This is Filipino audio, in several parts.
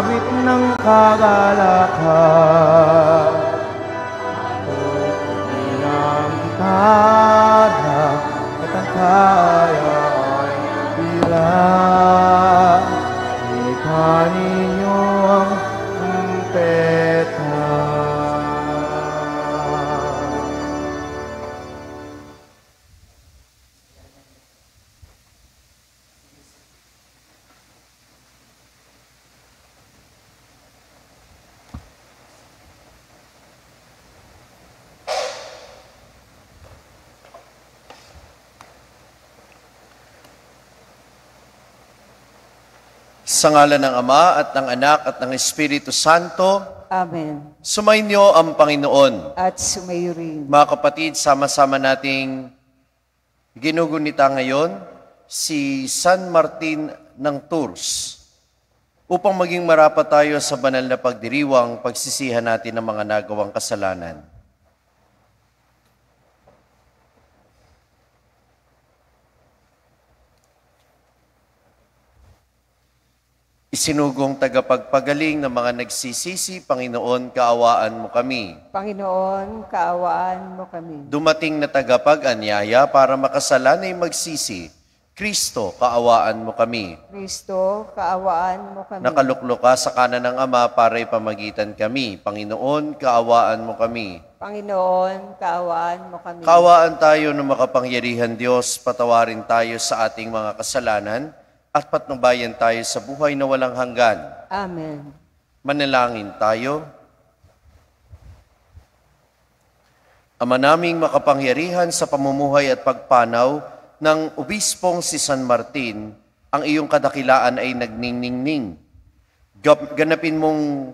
awit ng kagalakan. Bilang gitara at ang kaya ay bilang. Ikha ninyo ang trumpeta. Sa ngalan ng Ama at ng Anak at ng Espiritu Santo. Amen. Sumainyo ang Panginoon. At sumayo rin. Mga kapatid, sama-sama nating ginugunita ngayon si San Martin ng Tours upang maging marapat tayo sa banal na pagdiriwang pagsisihan natin ng mga nagawang kasalanan. Isinugong tagapagpagaling ng mga nagsisisi, Panginoon, kaawaan mo kami. Panginoon, kaawaan mo kami. Dumating na tagapag-anyaya para makasalanay magsisi, Kristo, kaawaan mo kami. Kristo, kaawaan mo kami. Nakaluklok ka sa kanan ng Ama para ipamagitan kami. Panginoon, kaawaan mo kami. Panginoon, kaawaan mo kami. Kaawaan tayo ng makapangyarihan Diyos, patawarin tayo sa ating mga kasalanan, at patnubayan tayo sa buhay na walang hanggan. Amen. Manalangin tayo. Ama naming makapangyarihan sa pamumuhay at pagpanaw ng Obispong si San Martin, ang iyong kadakilaan ay nagniningning. Ganapin mong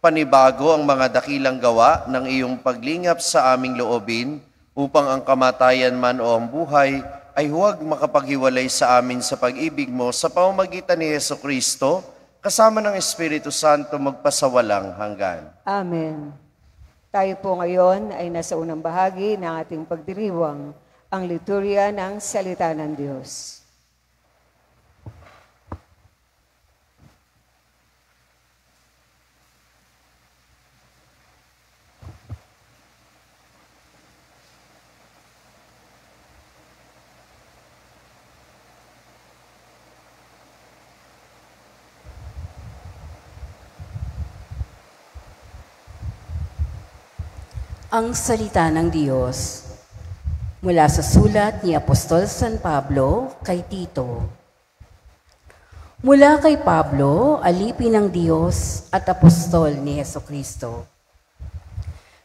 panibago ang mga dakilang gawa ng iyong paglingap sa aming loobin upang ang kamatayan man o ang buhay ay huwag makapaghiwalay sa amin sa pag-ibig mo sa pamamagitan ni Jesucristo, kasama ng Espiritu Santo magpasawalang hanggan. Amen. Tayo po ngayon ay nasa unang bahagi ng ating pagdiriwang, ang liturya ng salita ng Diyos. Ang salita ng Diyos mula sa sulat ni Apostol San Pablo kay Tito. Mula kay Pablo, alipin ng Diyos at apostol ni Jesucristo.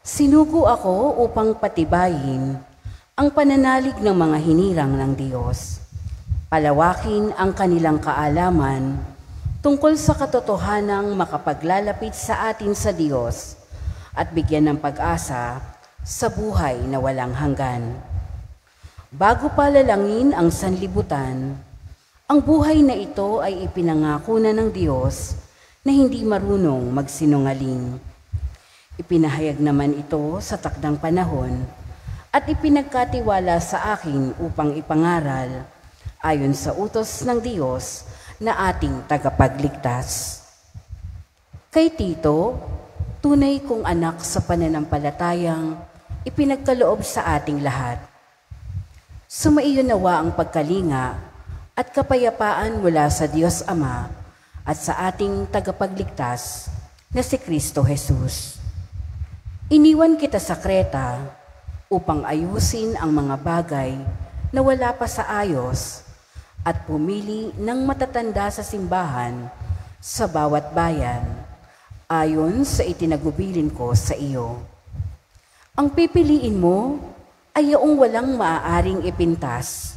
Sinugo ako upang patibayin ang pananalig ng mga hinirang ng Diyos, palawakin ang kanilang kaalaman tungkol sa katotohanang makapaglalapit sa atin sa Diyos at bigyan ng pag-asa sa buhay na walang hanggan. Bago palalangin ang sanlibutan, ang buhay na ito ay ipinangako na ng Diyos na hindi marunong magsinungaling. Ipinahayag naman ito sa takdang panahon at ipinagkatiwala sa akin upang ipangaral ayon sa utos ng Diyos na ating tagapagligtas. Kay Tito, tunay kong anak sa pananampalatayang ipinagkaloob sa ating lahat. Sumaiyo nawa ang pagkalinga at kapayapaan mula sa Diyos Ama at sa ating tagapagligtas na si Kristo Jesus. Iniwan kita sa Kreta upang ayusin ang mga bagay na wala pa sa ayos at pumili ng matatanda sa simbahan sa bawat bayan ayon sa itinagubilin ko sa iyo. Ang pipiliin mo ay yaong walang maaaring ipintas.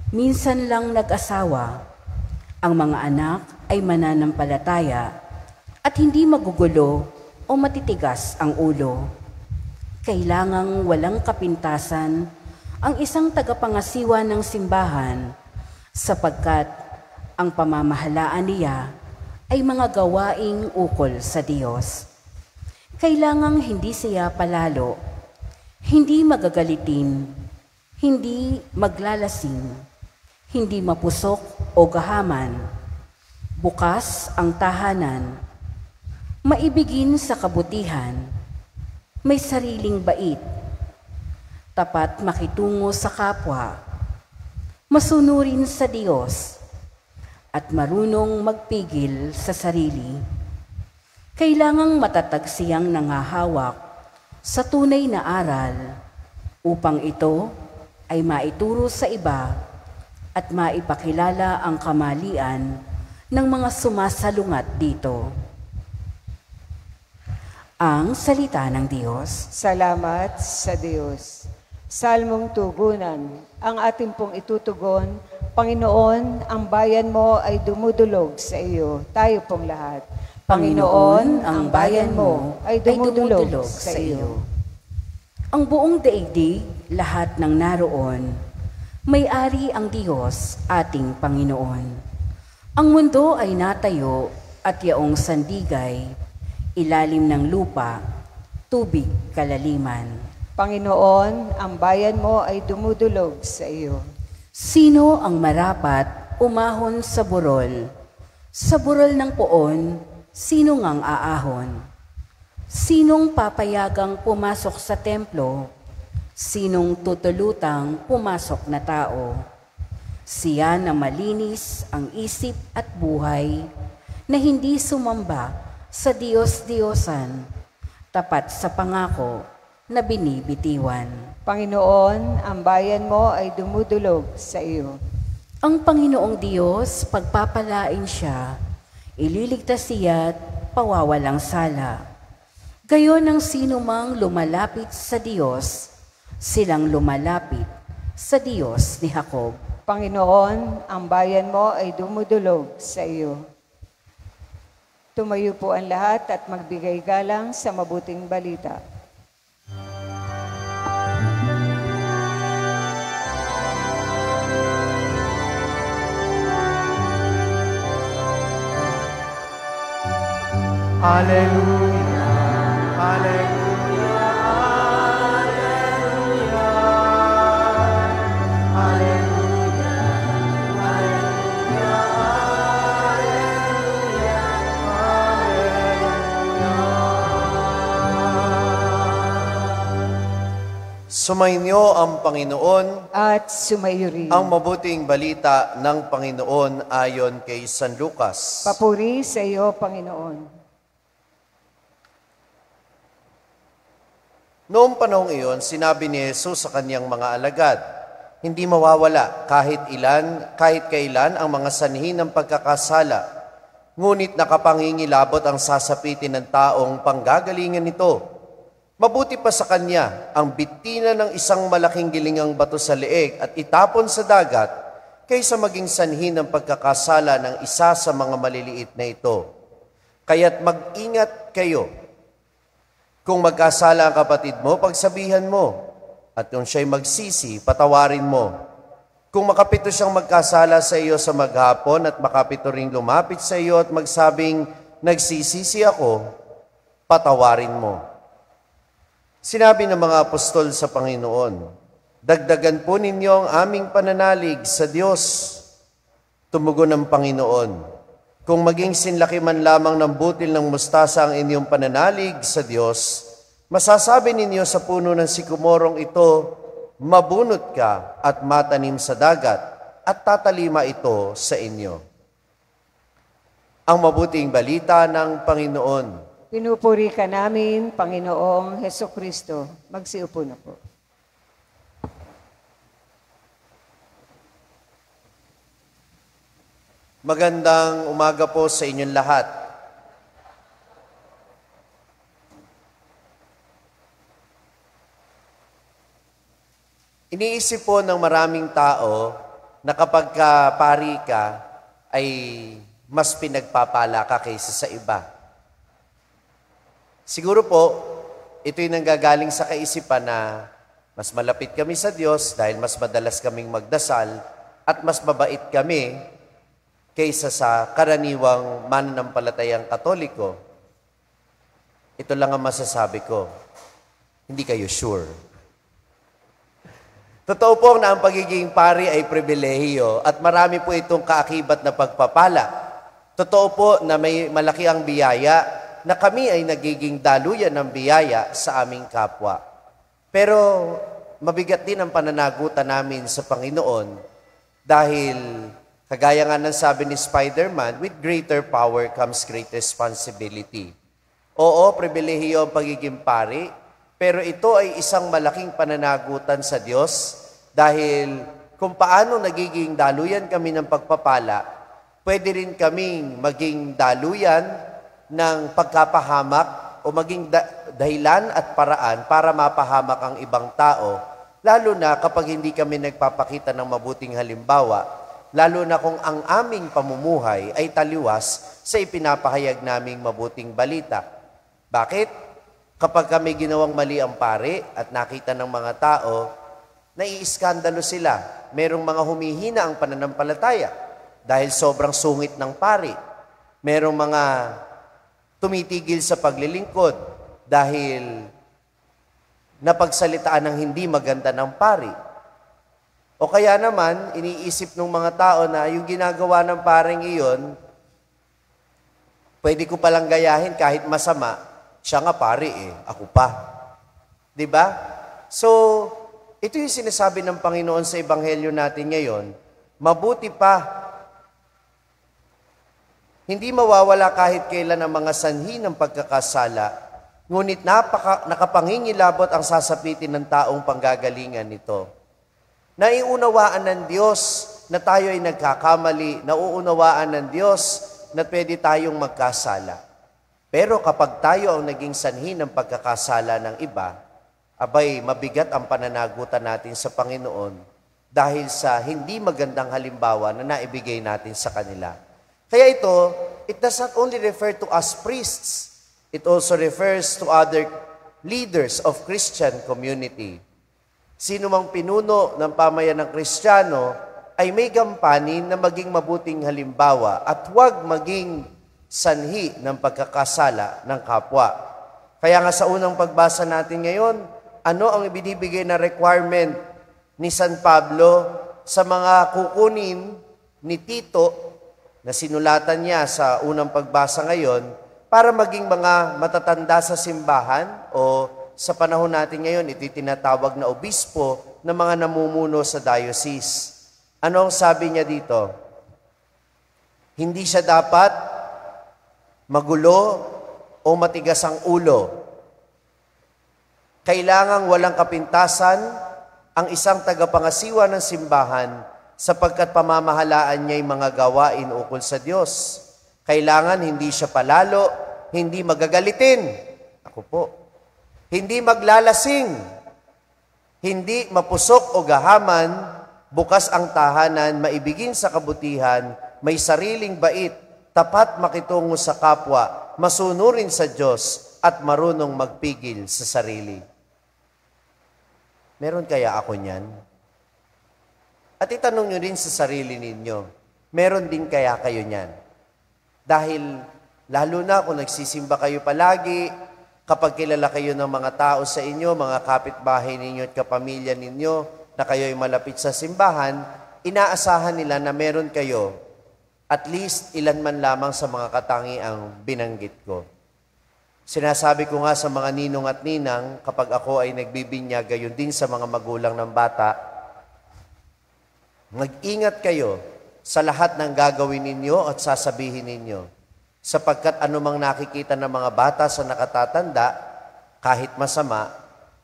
Minsan lang nag-asawa. Ang mga anak ay mananampalataya at hindi magugulo o matitigas ang ulo. Kailangang walang kapintasan ang isang tagapangasiwa ng simbahan sapagkat ang pamamahalaan niya ay mga gawaing ukol sa Diyos. Kailangang hindi siya palalo, hindi magagalitin, hindi maglalasing, hindi mapusok o gahaman. Bukas ang tahanan, maibigin sa kabutihan, may sariling bait, tapat makitungo sa kapwa, masunurin sa Diyos, at marunong magpigil sa sarili. Kailangang matatag siyang nangahawak sa tunay na aral upang ito ay maituro sa iba at maipakilala ang kamalian ng mga sumasalungat dito. Ang salita ng Diyos. Salamat sa Diyos. Salmong tugunan, ang ating pong itutugon, Panginoon, ang bayan mo ay dumudulog sa iyo. Tayo pong lahat. Panginoon, ang bayan mo ay dumudulog sa iyo. Ang buong daigdig, lahat ng naroon, may-ari ang Diyos, ating Panginoon. Ang mundo ay natayo at yaong sandigay, ilalim ng lupa, tubig kalaliman. Panginoon, ang bayan mo ay dumudulog sa iyo. Sino ang marapat umahon sa burol? Sa burol ng poon, sino ngang aahon? Sinong papayagang pumasok sa templo? Sinong tutulutang pumasok na tao? Siya na malinis ang isip at buhay, na hindi sumamba sa Diyos-Diyosan, tapat sa pangako na binibitiwan. Panginoon, ang bayan mo ay dumudulog sa iyo. Ang Panginoong Diyos, pagpapalain siya, ililigtas siya't pawawalang sala. Gayon ang sino mang lumalapit sa Diyos, silang lumalapit sa Diyos ni Jacob. Panginoon, ang bayan mo ay dumudulog sa iyo. Tumayo po ang lahat at magbigay galang sa mabuting balita. Hallelujah, hallelujah, hallelujah, hallelujah, hallelujah, hallelujah. Sumainyo ang Panginoon, At sumayo rin. ang mabuting balita ng Panginoon ayon kay San Lucas. Papuri sa iyo, Panginoon. Noong panahong iyon, sinabi ni Jesus sa kanyang mga alagad, hindi mawawala kahit kailan ang mga sanhi ng pagkakasala, ngunit nakapangingilabot ang sasapitin ng taong panggagalingan nito. Mabuti pa sa kanya ang bitina ng isang malaking gilingang bato sa leeg at itapon sa dagat kaysa maging sanhi ng pagkakasala ng isa sa mga maliliit na ito. Kaya't mag-ingat kayo. Kung magkasala ang kapatid mo, pagsabihan mo. At kung siya'y magsisi, patawarin mo. Kung makapito siyang magkasala sa iyo sa maghapon at makapito ring lumapit sa iyo at magsabing, nagsisisi ako, patawarin mo. Sinabi ng mga apostol sa Panginoon, dagdagan po ninyo ang aming pananalig sa Diyos. Tumugon ng Panginoon, kung maging sinlaki man lamang ng butil ng mustasa ang inyong pananalig sa Diyos, masasabi ninyo sa puno ng sikomorong ito, mabunot ka at matanim sa dagat, at tatalima ito sa inyo. Ang mabuting balita ng Panginoon. Pinupuri ka namin, Panginoong Hesukristo. Magsiupo na po. Magandang umaga po sa inyong lahat. Iniisip po ng maraming tao na kapag pari ka, ay mas pinagpapala ka kaysa sa iba. Siguro po, ito'y nanggagaling sa kaisipan na mas malapit kami sa Diyos dahil mas madalas kaming magdasal at mas mabait kami kaysa sa karaniwang mananampalatayang Katoliko. Ito lang ang masasabi ko. Hindi kayo sure. Totoo po na ang pagiging pari ay pribilehiyo at marami po itong kaakibat na pagpapala. Totoo po na may malaki ang biyaya na kami ay nagiging daluyan ng biyaya sa aming kapwa. Pero mabigat din ang pananagutan namin sa Panginoon dahil kagaya nga ng sabi ni Spider-Man, with greater power comes great responsibility. Oo, pribilehiyo ang pagiging pari, pero ito ay isang malaking pananagutan sa Diyos dahil kung paano nagiging daluyan kami ng pagpapala, pwede rin kaming maging daluyan ng pagkapahamak o maging dahilan at paraan para mapahamak ang ibang tao, lalo na kapag hindi kami nagpapakita ng mabuting halimbawa, lalo na kung ang aming pamumuhay ay taliwas sa ipinapahayag naming mabuting balita. Bakit? Kapag kami ginawang mali ang pare at nakita ng mga tao, naiiskandalo sila. Merong mga humihina ang pananampalataya dahil sobrang sungit ng pari. Merong mga tumitigil sa paglilingkod dahil napagsalitaan ng hindi maganda ng pari. O kaya naman, iniisip ng mga tao na yung ginagawa ng paring iyon, pwede ko palang gayahin kahit masama, siya nga pari ako pa. 'Di ba? So, ito yung sinasabi ng Panginoon sa Ebanghelyo natin ngayon, mabuti pa, hindi mawawala kahit kailan ang mga sanhi ng pagkakasala, ngunit nakapangingilabot ang sasapitin ng taong panggagalingan nito. Naiunawaan ng Diyos na tayo ay nagkakamali, nauunawaan ng Diyos na pwede tayong magkasala. Pero kapag tayo ang naging sanhi ng pagkakasala ng iba, abay mabigat ang pananagutan natin sa Panginoon dahil sa hindi magandang halimbawa na naibigay natin sa kanila. Kaya ito, it does not only refer to us priests, it also refers to other leaders of Christian community. Sino mang pinuno ng pamayan ng Kristiyano ay may gampanin na maging mabuting halimbawa at huwag maging sanhi ng pagkakasala ng kapwa. Kaya nga sa unang pagbasa natin ngayon, ano ang ibinibigay na requirement ni San Pablo sa mga kukunin ni Tito na sinulatan niya sa unang pagbasa ngayon para maging mga matatanda sa simbahan o sa panahon natin ngayon, ito tinatawag na obispo na mga namumuno sa diocese. Ano ang sabi niya dito? Hindi siya dapat magulo o matigas ang ulo. Kailangang walang kapintasan ang isang tagapangasiwa ng simbahan sapagkat pamamahalaan niya yung mga gawain ukol sa Diyos. Kailangan hindi siya palalo, hindi magagalitin. Ako po. Hindi maglalasing. Hindi mapusok o gahaman, bukas ang tahanan, maibigin sa kabutihan, may sariling bait, tapat makitungo sa kapwa, masunurin sa Diyos, at marunong magpigil sa sarili. Meron kaya ako niyan? At itanong nyo rin sa sarili ninyo, meron din kaya kayo niyan? Dahil lalo na kung nagsisimba kayo palagi, kapag kilala kayo ng mga tao sa inyo, mga kapitbahay ninyo at kapamilya ninyo, na kayo ay malapit sa simbahan, inaasahan nila na meron kayo at least ilan man lamang sa mga katangiang binanggit ko. Sinasabi ko nga sa mga ninong at ninang, kapag ako ay nagbibinyag, gayon din sa mga magulang ng bata, mag-ingat kayo sa lahat ng gagawin ninyo at sasabihin ninyo, sapagkat anumang nakikita ng mga bata sa nakatatanda, kahit masama,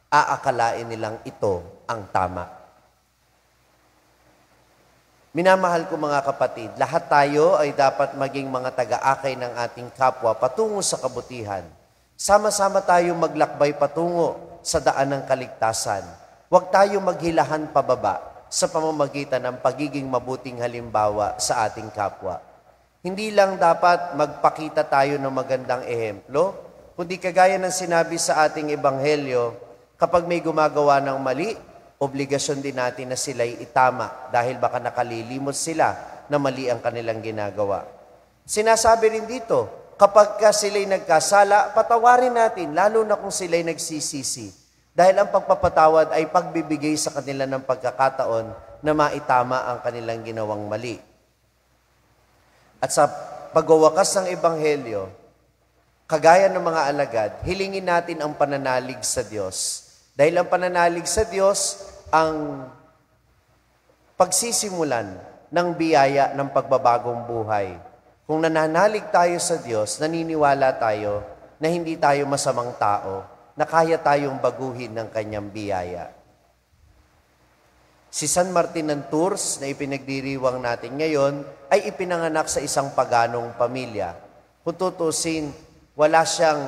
aakalain nilang ito ang tama. Minamahal ko mga kapatid, lahat tayo ay dapat maging mga taga-akay ng ating kapwa patungo sa kabutihan. Sama-sama tayong maglakbay patungo sa daan ng kaligtasan. Huwag tayong maghilahan pababa sa pamamagitan ng pagiging mabuting halimbawa sa ating kapwa. Hindi lang dapat magpakita tayo ng magandang ehemplo, kundi kagaya ng sinabi sa ating ebanghelyo, kapag may gumagawa ng mali, obligasyon din natin na sila'y itama dahil baka nakalilimot sila na mali ang kanilang ginagawa. Sinasabi rin dito, kapag sila'y nagkasala, patawarin natin, lalo na kung sila'y nagsisisi. Dahil ang pagpapatawad ay pagbibigay sa kanila ng pagkakataon na maitama ang kanilang ginawang mali. At sa pagwawakas ng Ebanghelyo, kagaya ng mga alagad, hilingin natin ang pananalig sa Diyos. Dahil ang pananalig sa Diyos ang pagsisimulan ng biyaya ng pagbabagong buhay. Kung nananalig tayo sa Diyos, naniniwala tayo na hindi tayo masamang tao, na kaya tayong baguhin ng kanyang biyaya. Si San Martin ng Tours na ipinagdiriwang natin ngayon ay ipinanganak sa isang paganong pamilya. Kung tutusin, wala siyang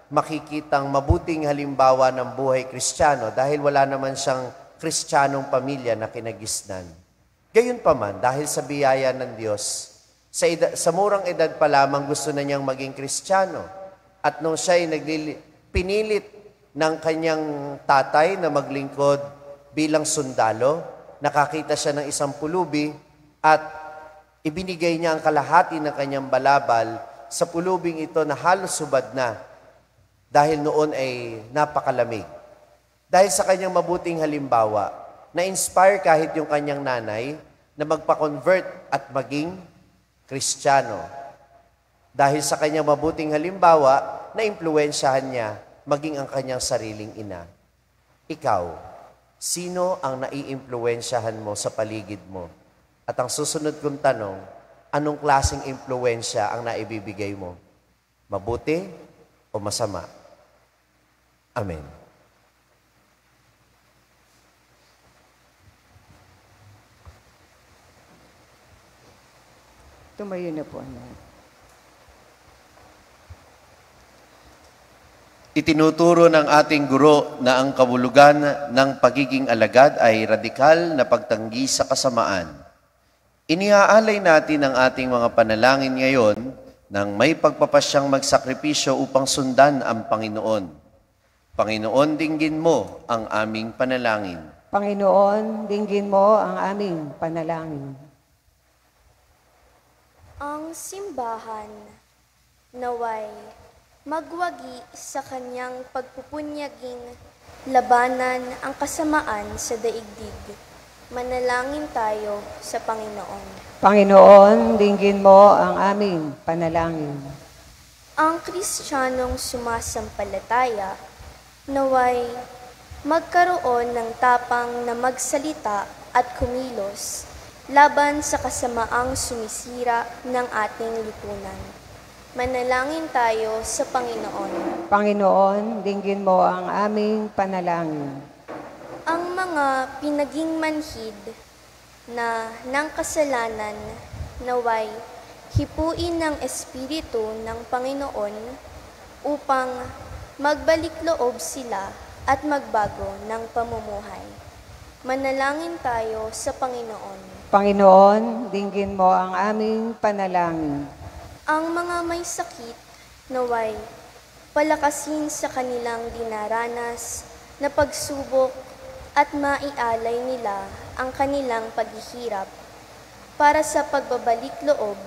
makikitang mabuting halimbawa ng buhay Kristiyano dahil wala naman siyang Kristiyanong pamilya na kinagisnan. Gayunpaman, dahil sa biyaya ng Diyos, sa murang edad pa lamang gusto na niyang maging Kristiyano. At nung siya ay pinilit ng kanyang tatay na maglingkod bilang sundalo, nakakita siya ng isang pulubi at ibinigay niya ang kalahati ng kanyang balabal sa pulubing ito na halos subad na dahil noon ay napakalamig. Dahil sa kanyang mabuting halimbawa, na-inspire kahit yung kanyang nanay na magpa-convert at maging Kristiyano. Dahil sa kanyang mabuting halimbawa, na-impluwensyahan niya maging ang kanyang sariling ina. Ikaw, sino ang naiimpluwensyahan mo sa paligid mo? At ang susunod kong tanong, anong klaseng impluwensya ang naibibigay mo? Mabuti o masama? Amen. Tumayo na po, anak. Itinuturo ng ating guro na ang kabulugan ng pagiging alagad ay radikal na pagtanggi sa kasamaan. Iniaalay natin ang ating mga panalangin ngayon nang may pagpapasyang magsakripisyo upang sundan ang Panginoon. Panginoon, dinggin mo ang aming panalangin. Panginoon, dinggin mo ang aming panalangin. Ang simbahan naway magwagi sa kanyang pagpupunyaging labanan ang kasamaan sa daigdig. Manalangin tayo sa Panginoon. Panginoon, dinggin mo ang aming panalangin. Ang Kristiyanong sumasampalataya naway magkaroon ng tapang na magsalita at kumilos laban sa kasamaang sumisira ng ating lipunan. Manalangin tayo sa Panginoon. Panginoon, dinggin mo ang aming panalangin. Ang mga pinaging manhid na ng kasalanan naway hipuin ng Espiritu ng Panginoon upang magbalik loob sila at magbago ng pamumuhay. Manalangin tayo sa Panginoon. Panginoon, dinggin mo ang aming panalangin. Ang mga may sakit naway palakasin sa kanilang dinaranas na pagsubok at maialay nila ang kanilang paghihirap para sa pagbabalik loob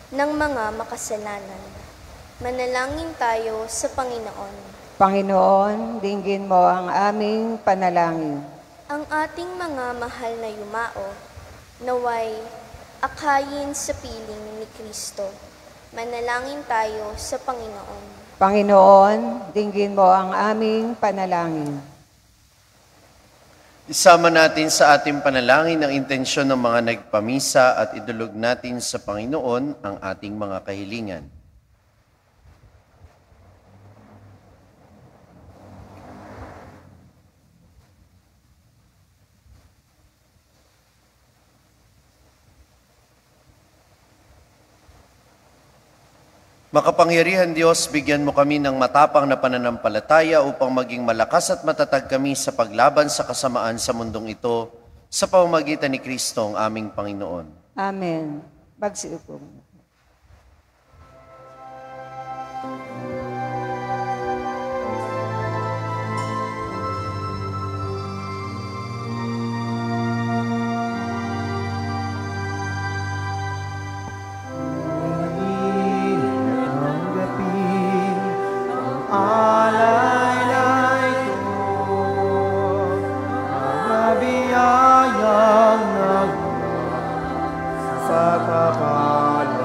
ng mga makasalanan. Manalangin tayo sa Panginoon. Panginoon, dinggin mo ang aming panalangin. Ang ating mga mahal na yumao naway akayin sa piling ni Kristo. Manalangin tayo sa Panginoon. Panginoon, dinggin mo ang aming panalangin. Isama natin sa ating panalangin ang intensyon ng mga nagpamisa at idulog natin sa Panginoon ang ating mga kahilingan. Makapangyarihan Diyos, bigyan mo kami ng matapang na pananampalataya upang maging malakas at matatag kami sa paglaban sa kasamaan sa mundong ito sa pamamagitan ni Kristo ang aming Panginoon. Amen. Magsiupo. Sa kapal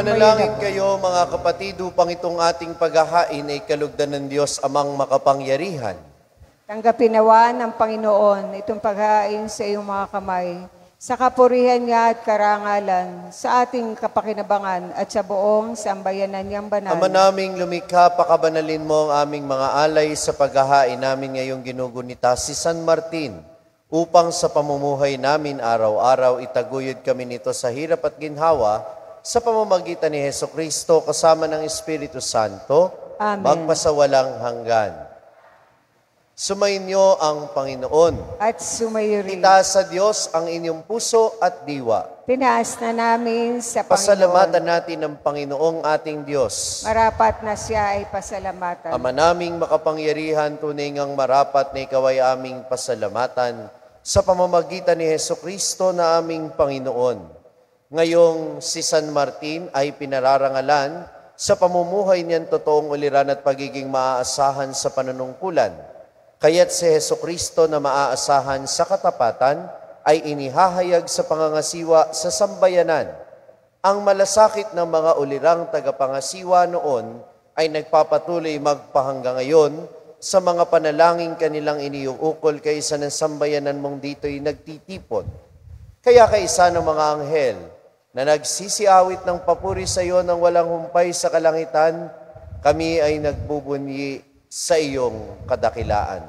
Manalangin kayo mga kapatid upang itong ating paghahain ay kalugdan ng Diyos amang makapangyarihan. Tanggapin nawa ng Panginoon itong paghain sa iyong mga kamay, sa kapurihan niya at karangalan, sa ating kapakinabangan at sa buong sambayanan niyang banal. Ama naming lumikha, pakabanalin mo ang aming mga alay sa paghahain namin ngayong ginugunita si San Martin, upang sa pamumuhay namin araw-araw itaguyod kami nito sa hirap at ginhawa sa pamamagitan ni Hesukristo kasama ng Espiritu Santo, Amen. magpasawalang hanggan. Sumainyo ang Panginoon. At sumayo rin. Itaas sa Diyos ang inyong puso at diwa. Tinaas na namin sa Pasalamatan Panginoon. natin ang Panginoong ating Diyos. Marapat na siya ay pasalamatan. Ama naming makapangyarihan, tunay ngang marapat na ikaw ay aming pasalamatan sa pamamagitan ni Hesukristo na aming Panginoon. Ngayong si San Martin ay pinararangalan sa pamumuhay niyan totoong uliran at pagiging maaasahan sa panunungkulan. Kaya't si Hesukristo na maaasahan sa katapatan ay inihahayag sa pangangasiwa sa sambayanan. Ang malasakit ng mga ulirang tagapangasiwa noon ay nagpapatuloy magpahanggang ngayon sa mga panalangin kanilang iniuukol kaysa ng sambayanan mong dito'y nagtitipon. Kaya kaisa ng mga anghel na nagsisiawit ng papuri sa iyo ng walang humpay sa kalangitan, kami ay nagbubunyi sa iyong kadakilaan.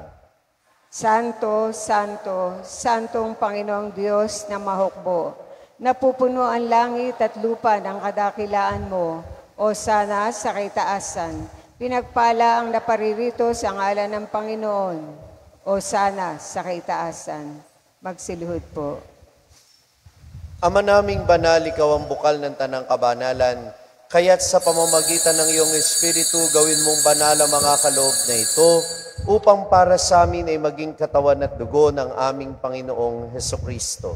Santo, Santo, Santong Panginoong Diyos na mahukbo, napupuno ang langit at lupa ng kadakilaan mo, o sana sa kaitaasan. Pinagpala ang naparirito sa ngalan ng Panginoon, o sana sa kaitaasan. Magsiluhod po. Ama naming banal, ikaw ang bukal ng tanang kabanalan, kaya't sa pamamagitan ng iyong Espiritu, gawin mong banal ang mga kaloob na ito, upang para sa amin ay maging katawan at dugo ng aming Panginoong Hesukristo.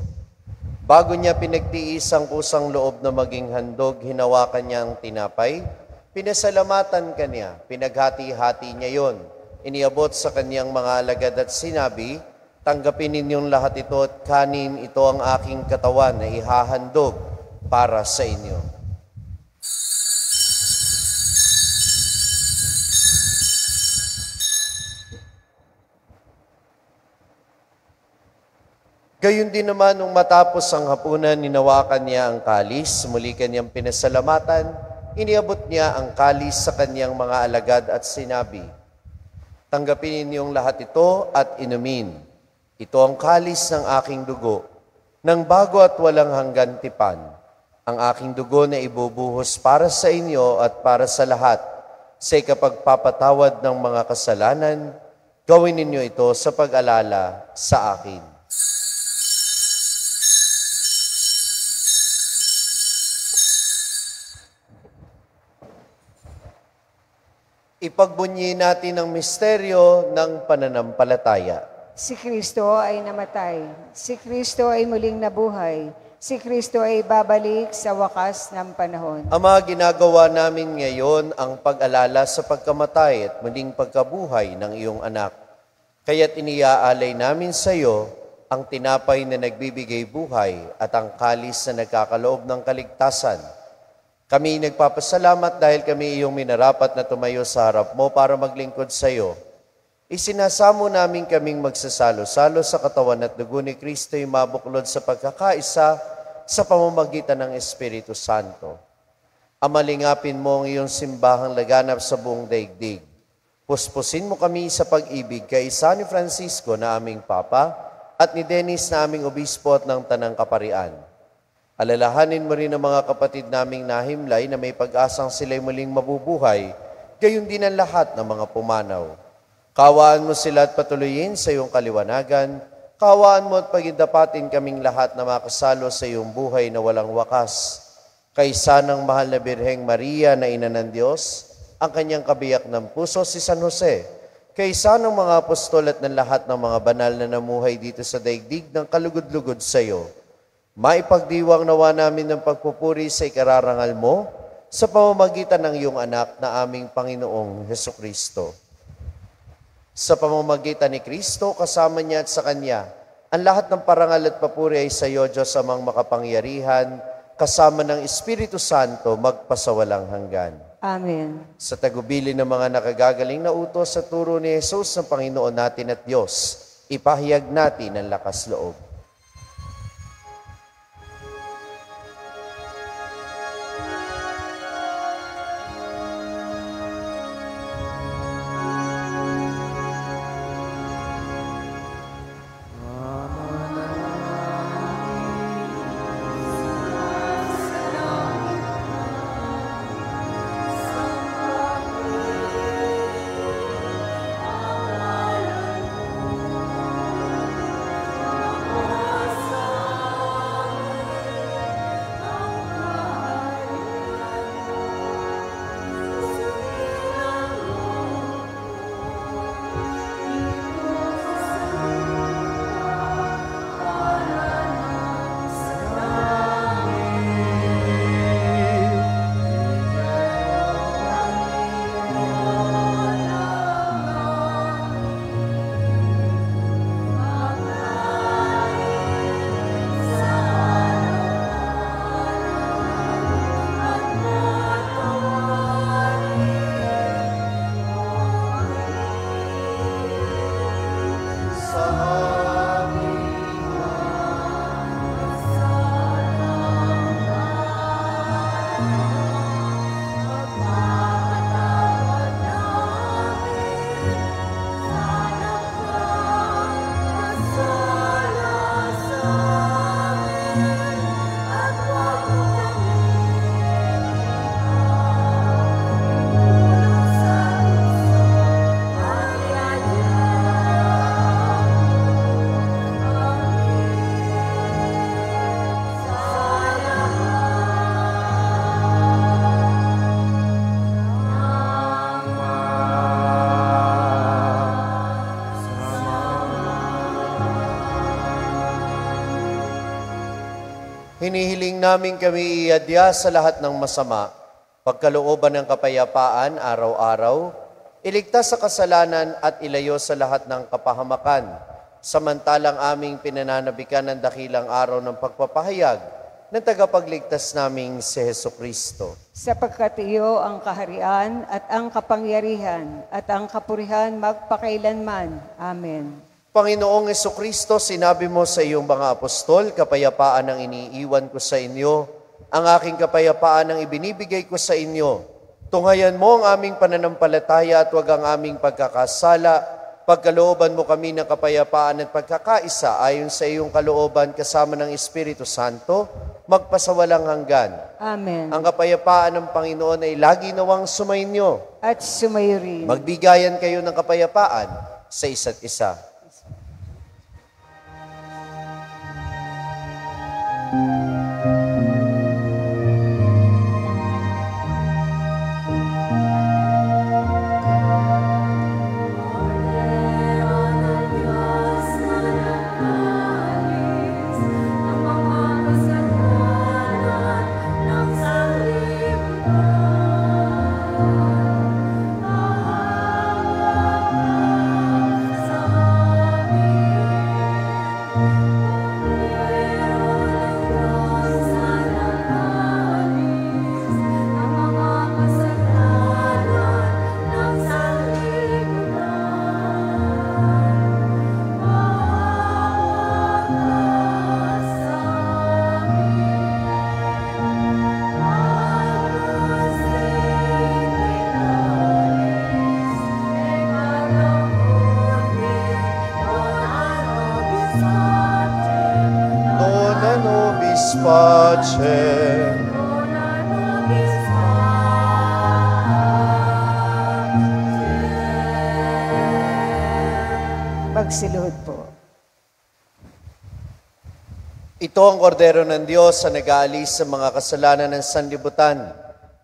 Bago niya pinagtiis ang kusang loob na maging handog, hinawakan niya ang tinapay, pinasalamatan kanya, pinaghati-hati niya yon, iniabot sa kanyang mga alagad at sinabi, tanggapin ninyong lahat ito at kanin, ito ang aking katawan na ihahandog para sa inyo. Gayun din naman nung matapos ang hapunan, ninawakan niya ang kalis, muli kanyang pinasalamatan, iniabot niya ang kalis sa kanyang mga alagad at sinabi, tanggapin ninyong lahat ito at inumin. Ito ang kalis ng aking dugo, ng bago at walang hanggan tipan. Ang aking dugo na ibubuhos para sa inyo at para sa lahat, sa ikapagpapatawad ng mga kasalanan, gawin ninyo ito sa pag-alala sa akin. Ipagbunyi natin ang misteryo ng pananampalataya. Si Kristo ay namatay. Si Kristo ay muling nabuhay. Si Kristo ay babalik sa wakas ng panahon. Ama, ginagawa namin ngayon ang pag-alala sa pagkamatay at muling pagkabuhay ng iyong anak. Kaya't iniaalay namin sa iyo ang tinapay na nagbibigay buhay at ang kalis na nagkakaloob ng kaligtasan. Kami nagpapasalamat dahil kami iyong minarapat na tumayo sa harap mo para maglingkod sa iyo. Isinasamo namin kaming magsasalo-salo sa katawan at dugo ni Kristo'y mabuklod sa pagkakaisa sa pamamagitan ng Espiritu Santo. Amalingapin mo ang iyong simbahang laganap sa buong daigdig. Puspusin mo kami sa pag-ibig kay San Francisco na aming Papa at ni Dennis na aming Obispo at ng Tanang Kaparian. Alalahanin mo rin ang mga kapatid naming nahimlay na may pag-asang sila'y muling mabubuhay, gayon din ang lahat ng mga pumanaw. Kawaan mo sila at patuloyin sa iyong kaliwanagan. Kawaan mo at pagindapatin kaming lahat na makasalo sa iyong buhay na walang wakas. Kaysa ng mahal na Birheng Maria na Ina ng Diyos, ang kanyang kabiyak ng puso si San Jose, kaysa ng mga apostol at ng lahat ng mga banal na namuhay dito sa daigdig ng kalugod-lugod sa iyo. Maipagdiwang nawa namin ng pagpupuri sa ikararangal mo sa pamamagitan ng iyong anak na aming Panginoong Hesukristo. Sa pamamagitan ni Kristo, kasama niya at sa Kanya, ang lahat ng parangal at papuri ay sa iyo, Diyos amang makapangyarihan, kasama ng Espiritu Santo, magpasawalang hanggan. Amen. Sa tagubili ng mga nakagagaling na utos sa turo ni Jesus ng Panginoon natin at Diyos, ipahayag natin ang lakas loob. Hinihiling namin kami iadya sa lahat ng masama, pagkalooban ng kapayapaan araw-araw, iligtas sa kasalanan at ilayo sa lahat ng kapahamakan, samantalang aming pinananabikan ng dakilang araw ng pagpapahayag ng tagapagligtas naming si Jesucristo. Sapagkat iyo ang kaharian at ang kapangyarihan at ang kapurihan magpakailanman. Amen. Panginoong Jesucristo, sinabi mo sa iyong mga apostol, kapayapaan ang iniiwan ko sa inyo, ang aking kapayapaan ang ibinibigay ko sa inyo. Tunghayan mo ang aming pananampalataya at huwag ang aming pagkakasala. Pagkalooban mo kami ng kapayapaan at pagkakaisa ayon sa iyong kalooban kasama ng Espiritu Santo, magpasawalang hanggan. Amen. Ang kapayapaan ng Panginoon ay lagi nawang sumainyo. At sumayo rin. Magbigayan kayo ng kapayapaan sa isa't isa. Dona nobis pacem. Magsiluhod po. Ito ang kordero ng Diyos sa nag-aalis sa mga kasalanan ng sanlibutan.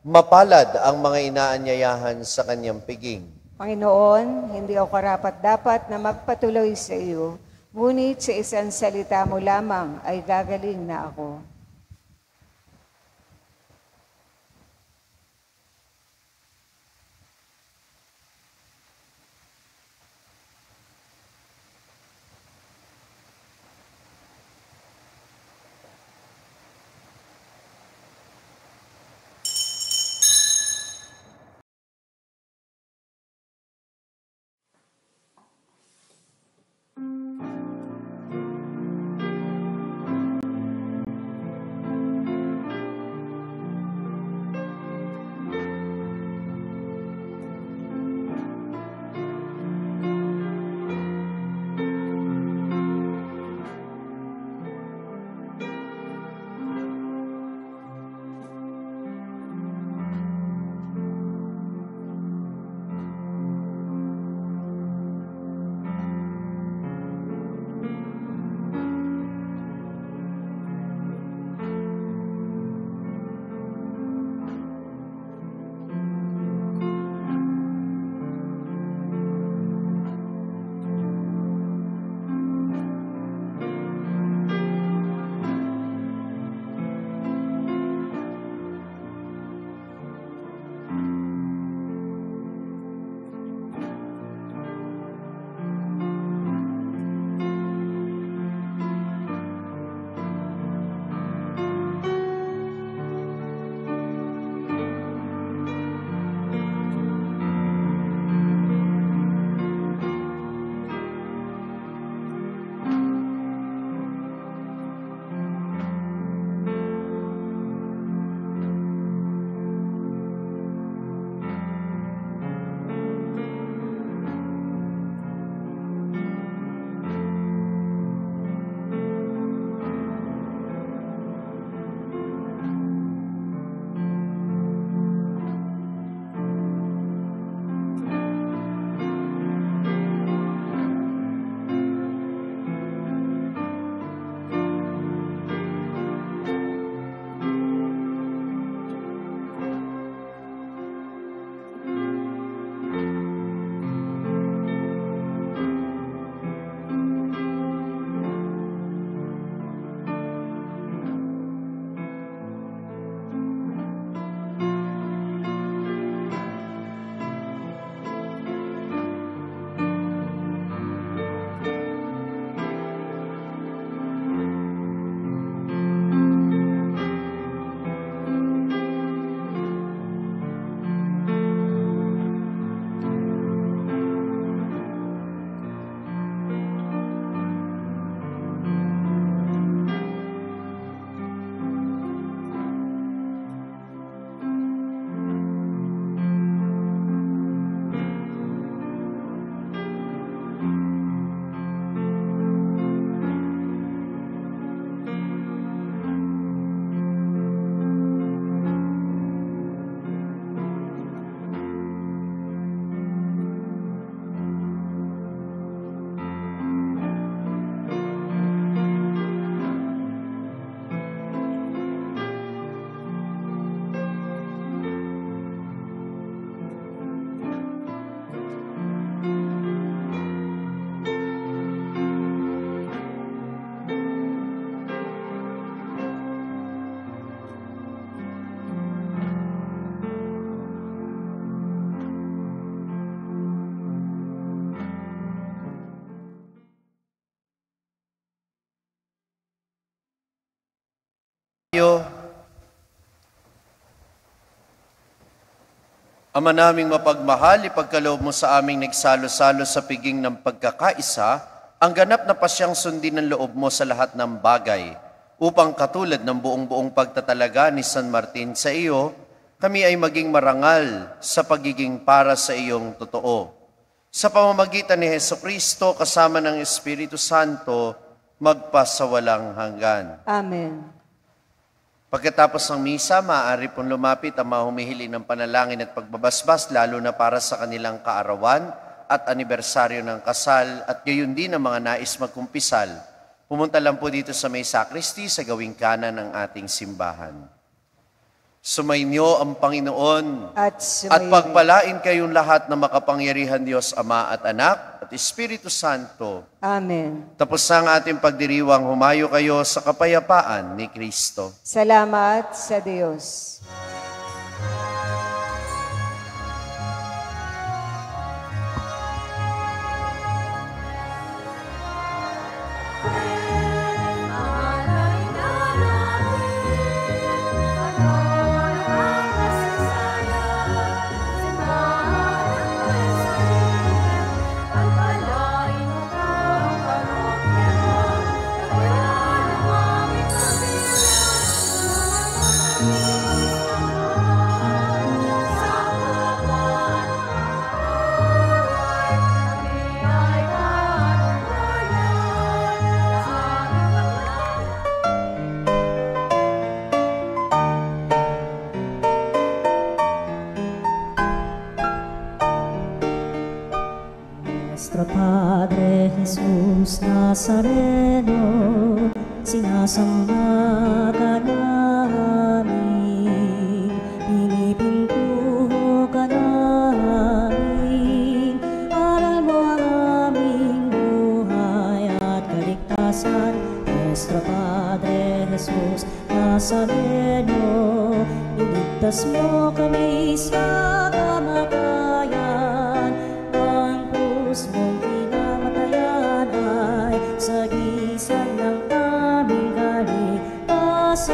Mapalad ang mga inaanyayahan sa kanyang piging. Panginoon, hindi ako karapat-dapat na magpatuloy sa iyo, ngunit sa isang salita mo lamang ay gagaling na ako. Ama naming mapagmahal, ipagkaloob mo sa aming nagsalo-salo sa piging ng pagkakaisa, ang ganap na pasyang sundin ng loob mo sa lahat ng bagay, upang katulad ng buong-buong pagtatalaga ni San Martin sa iyo, kami ay maging marangal sa pagiging para sa iyong totoo. Sa pamamagitan ni Hesukristo kasama ng Espiritu Santo, magpasawalang hanggan. Amen. Pagkatapos ng misa, maaari pong lumapit ang mga humihili ng panalangin at pagbabasbas, lalo na para sa kanilang kaarawan at anibersaryo ng kasal at gayon din ang mga nais magkumpisal. Pumunta lang po dito sa may sacristy sa gawing kanan ng ating simbahan. Sumainyo ang Panginoon At pagpalain kayong lahat na makapangyarihan Diyos Ama at Anak at Espiritu Santo. Amen. Tapos na ang ating pagdiriwang, humayo kayo sa kapayapaan ni Kristo. Salamat sa Diyos. Nuestro Padre Jesús Nazareno, sinasamba ka namin, pinipintuho ka namin, aral mo ang aming buhay at kaligtasan. Nuestro Padre Jesús Nazareno, iligtas mo kami sa kamatayan, ang krus mong pinamatayan ay sagisag ng aming kaligtasan.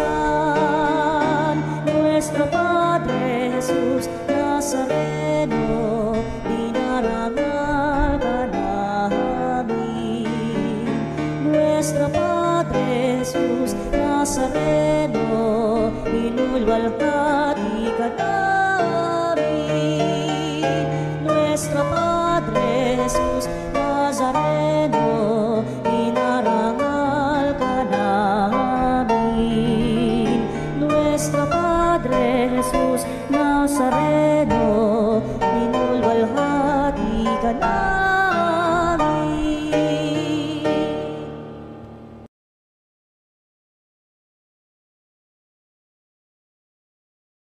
Nuestro Padre Jesus Nazareno, dinarangal ka namin. Nuestro Padre Jesus Nazareno, inulwalhati ka namin. Nuestro Padre Jesus Nazareno, inarangal ka namin. Nuestro Padre Jesus Nazareno, inulwalhati ka namin.